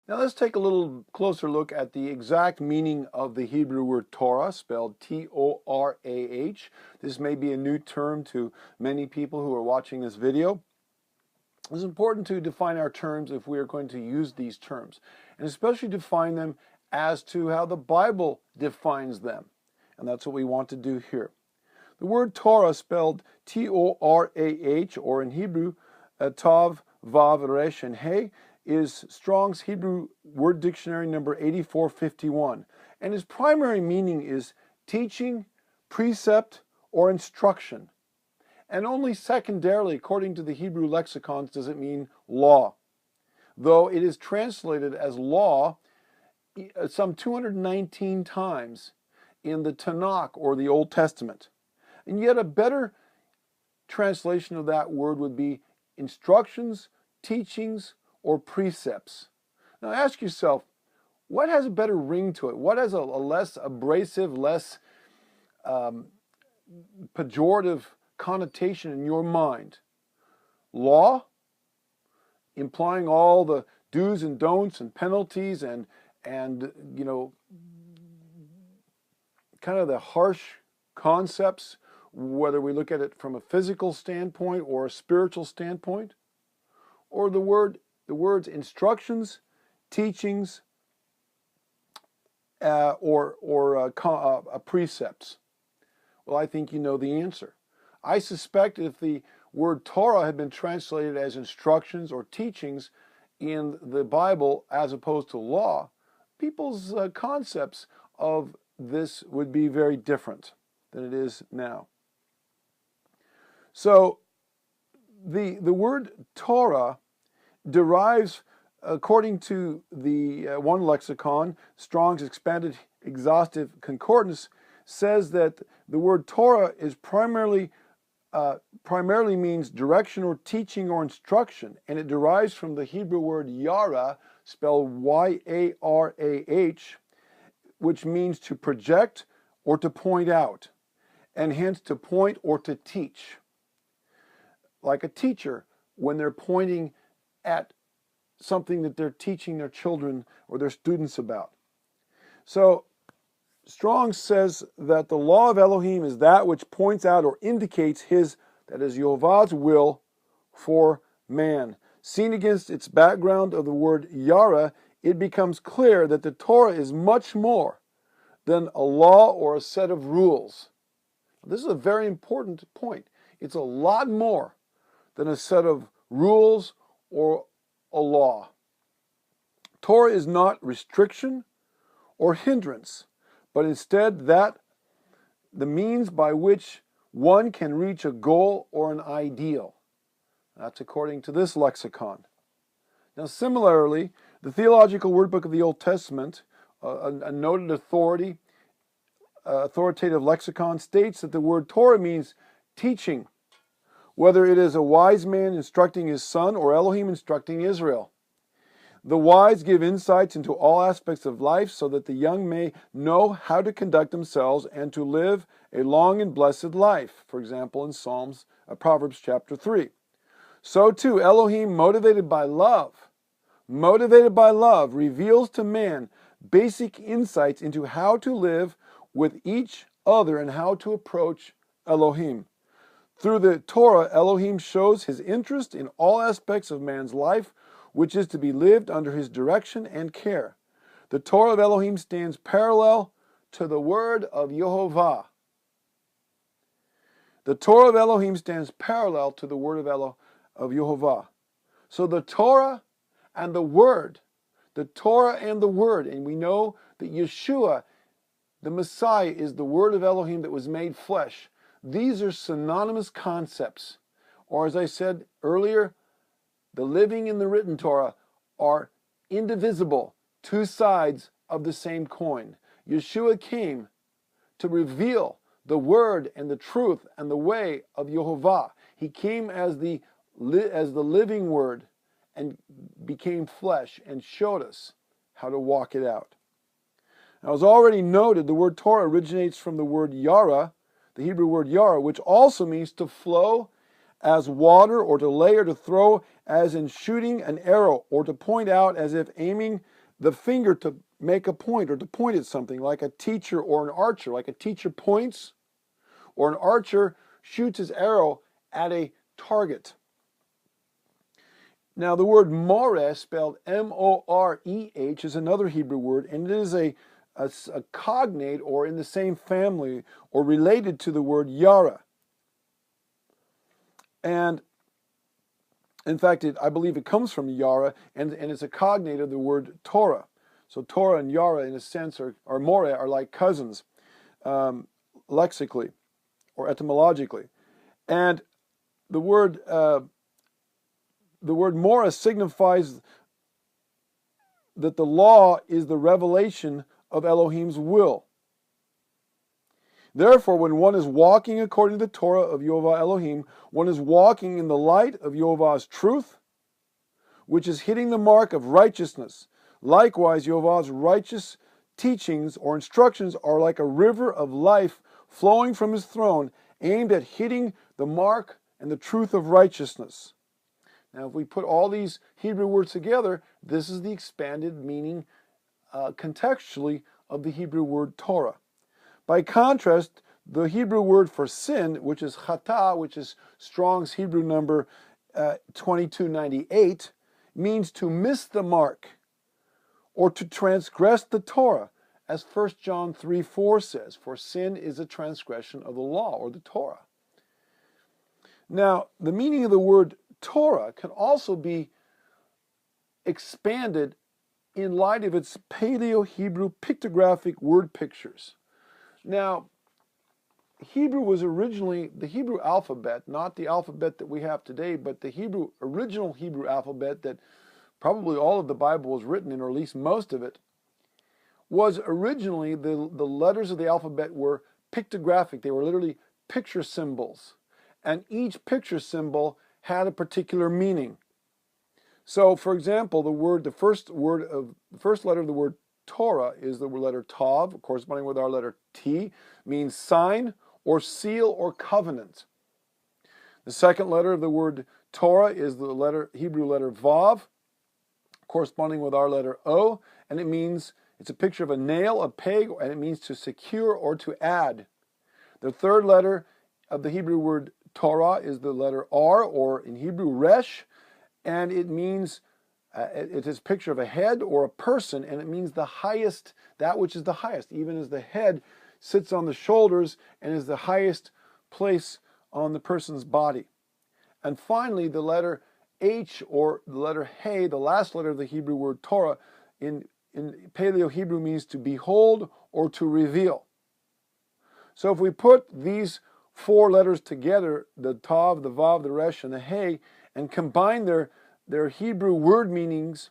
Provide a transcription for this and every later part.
Now let's take a little closer look at the exact meaning of the Hebrew word Torah, spelled T-O-R-A-H. This may be a new term to many people who are watching this video. It's important to define our terms if we are going to use these terms, and especially define them as to how the Bible defines them. And that's what we want to do here. The word Torah, spelled T-O-R-A-H, or in Hebrew, Tav, Vav, Resh, and He, is Strong's Hebrew Word Dictionary number 8451. And its primary meaning is teaching, precept, or instruction. And only secondarily, according to the Hebrew lexicons, does it mean law. Though it is translated as law some 219 times in the Tanakh, or the Old Testament. And yet a better translation of that word would be instructions, teachings, or precepts. Now ask yourself, what has a better ring to it? What has a less abrasive, less pejorative connotation in your mind? Law, implying all the do's and don'ts and penalties and you know, kind of the harsh concepts, whether we look at it from a physical standpoint or a spiritual standpoint, or the words instructions, teachings, or precepts? Well, I think you know the answer. I suspect if the word Torah had been translated as instructions or teachings in the Bible as opposed to law, people's concepts of this would be very different than it is now. So the word Torah derives, according to the one lexicon, Strong's Expanded Exhaustive Concordance, says that the word Torah is primarily means direction or teaching or instruction, and it derives from the Hebrew word yara, spelled Y-A-R-A-H, which means to project or to point out, and hence to point or to teach. Like a teacher, when they're pointing at something that they're teaching their children or their students about. So Strong says that the law of Elohim is that which points out or indicates his, that is Yehovah's will for man. Seen against its background of the word yara, it becomes clear that the Torah is much more than a law or a set of rules. This is a very important point. It's a lot more than a set of rules or a law. Torah is not restriction or hindrance, but instead that the means by which one can reach a goal or an ideal. That's according to this lexicon. Now similarly, the Theological Wordbook of the Old Testament, a noted authoritative lexicon, states that the word Torah means teaching, whether it is a wise man instructing his son or Elohim instructing Israel. The wise give insights into all aspects of life so that the young may know how to conduct themselves and to live a long and blessed life. For example, in Proverbs chapter 3. So too, Elohim, motivated by love, reveals to man basic insights into how to live with each other and how to approach Elohim. Through the Torah, Elohim shows his interest in all aspects of man's life, which is to be lived under his direction and care. The Torah of Elohim stands parallel to the word of Yehovah. The Torah of Elohim stands parallel to the word of Yehovah. So the Torah and the word, and we know that Yeshua, the Messiah, is the word of Elohim that was made flesh. These are synonymous concepts, or as I said earlier, the living and the written Torah are indivisible, two sides of the same coin. Yeshua came to reveal the word and the truth and the way of Yehovah. He came as the living word and became flesh and showed us how to walk it out. Now, as already noted, the word Torah originates from the word yara, the Hebrew word yara, which also means to flow as water, or to lay or to throw as in shooting an arrow, or to point out as if aiming the finger to make a point or to point at something, like a teacher or an archer. Like a teacher points, or an archer shoots his arrow at a target. Now, the word moreh, spelled M-O-R-E-H, is another Hebrew word, and it is a cognate, or in the same family, or related to the word yara. And in fact, I believe it comes from yara, and it's a cognate of the word Torah. So Torah and yara, in a sense, or moreh, are like cousins, lexically or etymologically. And the word moreh signifies that the law is the revelation of Elohim's will. Therefore, when one is walking according to the Torah of YHVH Elohim, one is walking in the light of YHVH's truth, which is hitting the mark of righteousness. Likewise, YHVH's righteous teachings or instructions are like a river of life flowing from his throne, aimed at hitting the mark and the truth of righteousness. Now, if we put all these Hebrew words together, this is the expanded meaning contextually of the Hebrew word Torah. By contrast, the Hebrew word for sin, which is chata, which is Strong's Hebrew number 2298, means to miss the mark or to transgress the Torah, as 1 John 3:4 says, for sin is a transgression of the law, or the Torah. Now, the meaning of the word Torah can also be expanded in light of its Paleo-Hebrew pictographic word pictures. Now, Hebrew was originally the Hebrew alphabet, not the alphabet that we have today, but the original Hebrew alphabet that probably all of the Bible was written in, or at least most of it, was originally the letters of the alphabet were pictographic. They were literally picture symbols. And each picture symbol had a particular meaning. So, for example, the first letter of the word Torah is the letter Tav, corresponding with our letter T, means sign or seal or covenant. The second letter of the word Torah is the Hebrew letter Vav, corresponding with our letter O, and it's a picture of a nail, a peg, and it means to secure or to add. The third letter of the Hebrew word Torah is the letter R, or in Hebrew Resh, and it means it is a picture of a head or a person, and it means the highest, that which is the highest, even as the head sits on the shoulders and is the highest place on the person's body. And finally, the letter H, or the letter He, the last letter of the Hebrew word Torah, in Paleo-Hebrew means to behold or to reveal. So if we put these four letters together, the Tav, the Vav, the Resh, and the He, and combine their Hebrew word meanings,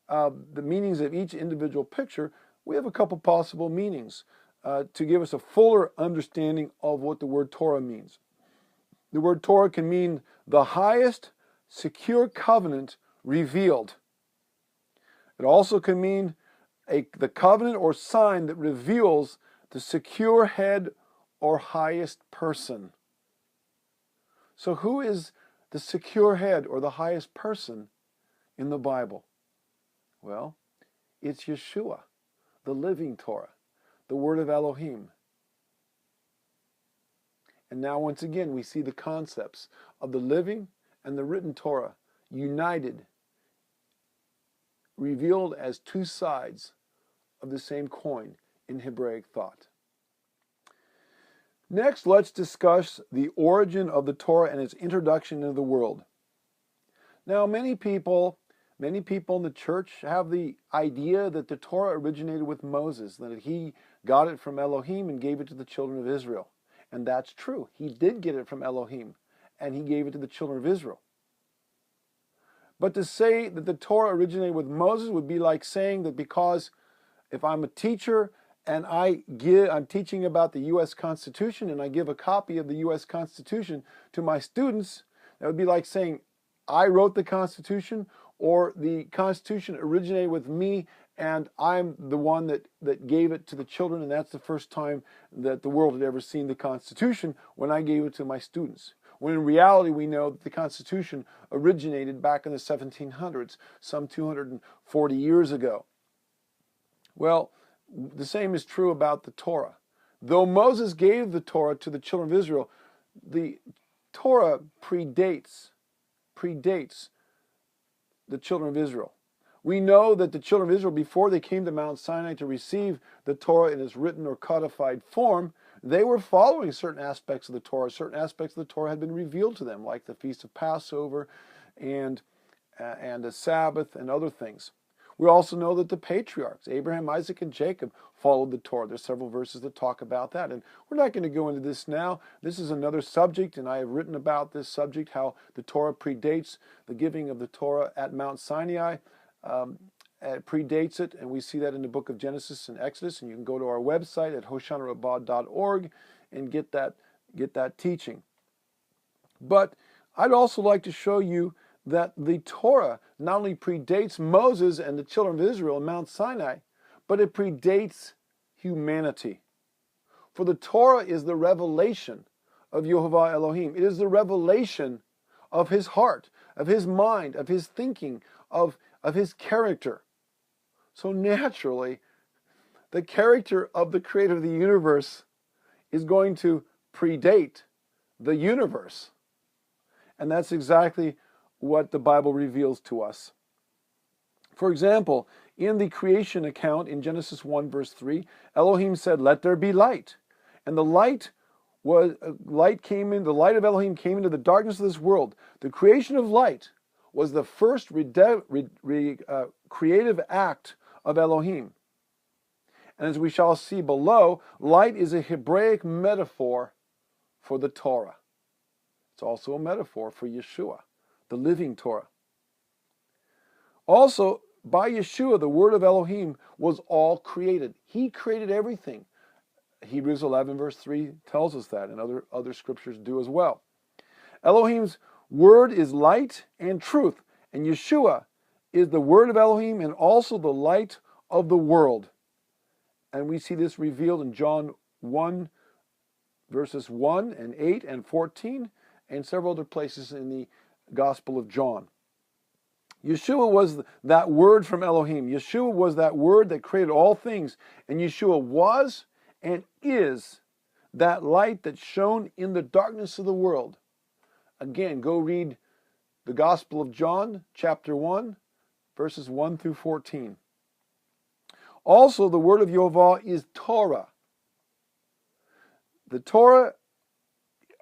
the meanings of each individual picture, we have a couple possible meanings to give us a fuller understanding of what the word Torah means. The word Torah can mean the highest secure covenant revealed. It also can mean the covenant or sign that reveals the secure head or highest person. So who is the secure head or the highest person in the Bible? Well, it's Yeshua, the living Torah, the word of Elohim. And now once again we see the concepts of the living and the written Torah united, revealed as two sides of the same coin in Hebraic thought. Next, let's discuss the origin of the Torah and its introduction into the world. Now, many people in the church have the idea that the Torah originated with Moses, that he got it from Elohim and gave it to the children of Israel. And that's true. He did get it from Elohim, and he gave it to the children of Israel. But to say that the Torah originated with Moses would be like saying that because if I'm a teacher and I'm teaching about the U.S. Constitution and I give a copy of the U.S. Constitution to my students, that would be like saying I wrote the Constitution, or the Constitution originated with me and I'm the one that gave it to the children, and that's the first time that the world had ever seen the Constitution, when I gave it to my students. When in reality we know that the Constitution originated back in the 1700s, some 240 years ago. Well, the same is true about the Torah. Though Moses gave the Torah to the children of Israel, the Torah predates the children of Israel. We know that the children of Israel, before they came to Mount Sinai to receive the Torah in its written or codified form, they were following certain aspects of the Torah. Certain aspects of the Torah had been revealed to them, like the Feast of Passover and the Sabbath and other things. We also know that the patriarchs, Abraham, Isaac, and Jacob, followed the Torah. There's several verses that talk about that. And we're not going to go into this now. This is another subject, and I have written about this subject, how the Torah predates the giving of the Torah at Mount Sinai. It predates it, and we see that in the book of Genesis and Exodus. And you can go to our website at hoshanarabbah.org and get that teaching. But I'd also like to show you that the Torah not only predates Moses and the children of Israel in Mount Sinai, but it predates humanity. For the Torah is the revelation of YHVH Elohim. It is the revelation of his heart, of his mind, of his thinking, of his character. So naturally, the character of the creator of the universe is going to predate the universe. And that's exactly what the Bible reveals to us. For example, in the creation account in Genesis 1 verse 3, Elohim said, "Let there be light." And the light of Elohim came into the darkness of this world. The creation of light was the first creative act of Elohim. And as we shall see below, light is a Hebraic metaphor for the Torah. It's also a metaphor for Yeshua, the living Torah. Also, by Yeshua, the word of Elohim was all created. He created everything. Hebrews 11 verse 3 tells us that, and other scriptures do as well. Elohim's word is light and truth, and Yeshua is the word of Elohim and also the light of the world. And we see this revealed in John 1 verses 1 and 8 and 14 and several other places in the Gospel of John. Yeshua was that word from Elohim. Yeshua was that word that created all things. And Yeshua was and is that light that shone in the darkness of the world. Again, go read the Gospel of John, chapter 1, verses 1 through 14. Also, the word of YHVH is Torah. The Torah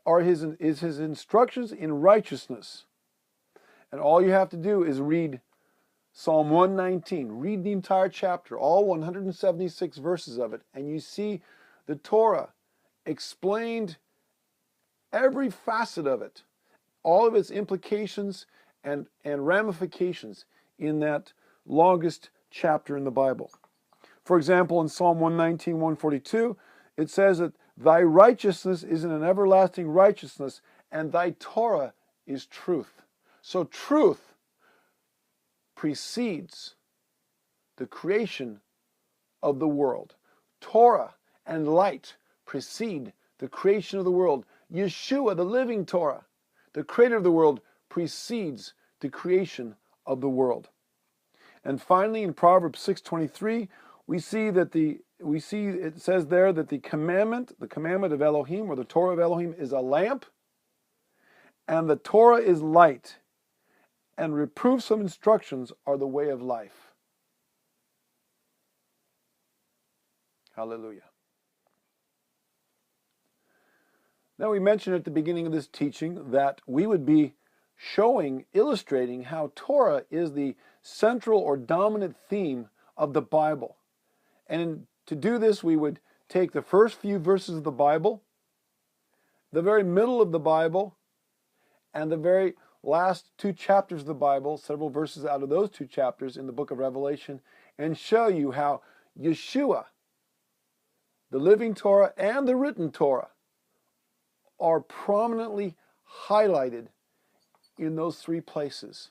is his instructions in righteousness. And all you have to do is read Psalm 119. Read the entire chapter, all 176 verses of it, and you see the Torah explained, every facet of it, all of its implications and ramifications in that longest chapter in the Bible. For example, in Psalm 119, 142, it says that thy righteousness is an everlasting righteousness, and thy Torah is truth. So truth precedes the creation of the world. Torah and light precede the creation of the world. Yeshua, the living Torah, the creator of the world, precedes the creation of the world. And finally, in Proverbs 6:23, we see it says there that the commandment of Elohim, or the Torah of Elohim, is a lamp, and the Torah is light, and reproofs of instructions are the way of life. Hallelujah. Now, we mentioned at the beginning of this teaching that we would be illustrating how Torah is the central or dominant theme of the Bible. And to do this, we would take the first few verses of the Bible, the very middle of the Bible, and the very last two chapters of the Bible, several verses out of those two chapters in the book of Revelation, and show you how Yeshua, the living Torah and the written Torah, are prominently highlighted in those three places.